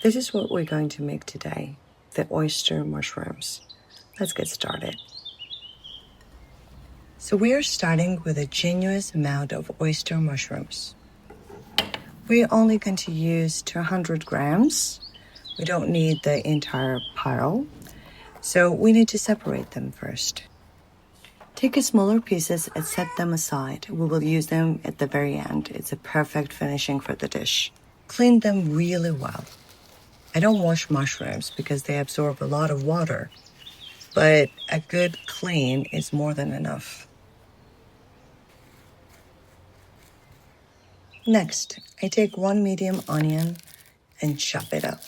This is what we're going to make today, the oyster mushrooms. Let's get started. So we are starting with a generous amount of oyster mushrooms. We're only going to use 200 grams. We don't need the entire pile, so we need to separate them first. Take smaller pieces and set them aside. We will use them at the very end. It's a perfect finishing for the dish. Clean them really well. I don't wash mushrooms because they absorb a lot of water, but a good clean is more than enough. Next, I take 1 medium onion and chop it up.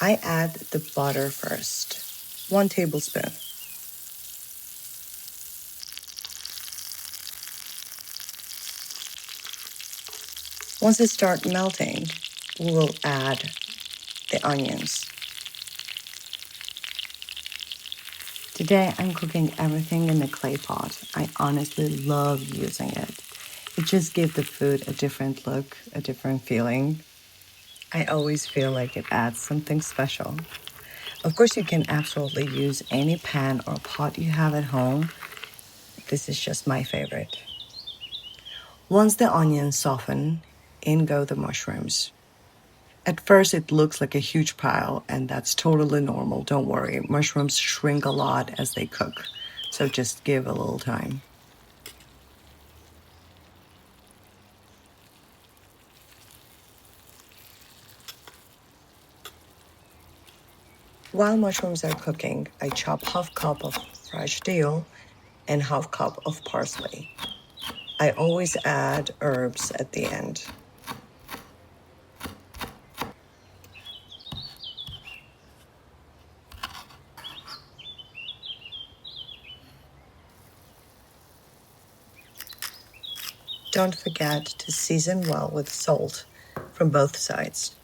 I add the butter first, 1 tablespoon. Once it starts melting, we will add the onions. Today I'm cooking everything in the clay pot. I honestly love using it. It just gives the food a different look, a different feeling. I always feel like it adds something special. Of course, you can absolutely use any pan or pot you have at home. This is just my favorite. Once the onions soften, in go the mushrooms. At first, it looks like a huge pile, and that's totally normal. Don't worry, mushrooms shrink a lot as they cook, so just give a little time. While mushrooms are cooking, I chop half cup of fresh dill and half cup of parsley. I always add herbs at the end. Don't forget to season well with salt from both sides.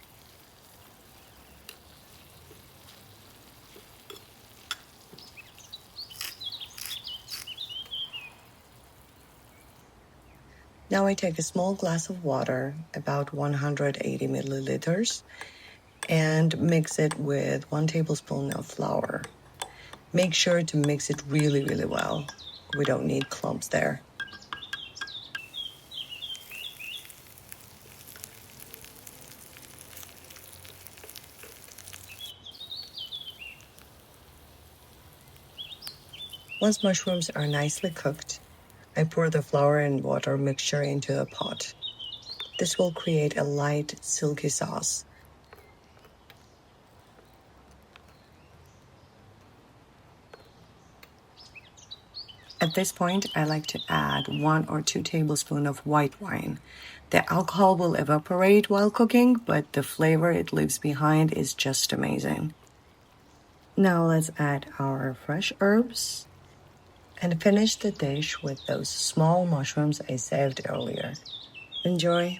Now I take a small glass of water, about 180 milliliters, and mix it with 1 tablespoon of flour. Make sure to mix it really, really well. We don't need clumps there. Once mushrooms are nicely cooked, I pour the flour and water mixture into a pot. This will create a light, silky sauce. At this point, I like to add 1 or 2 tablespoons of white wine. The alcohol will evaporate while cooking, but the flavor it leaves behind is just amazing. Now let's add our fresh herbs and finish the dish with those small mushrooms I saved earlier. Enjoy!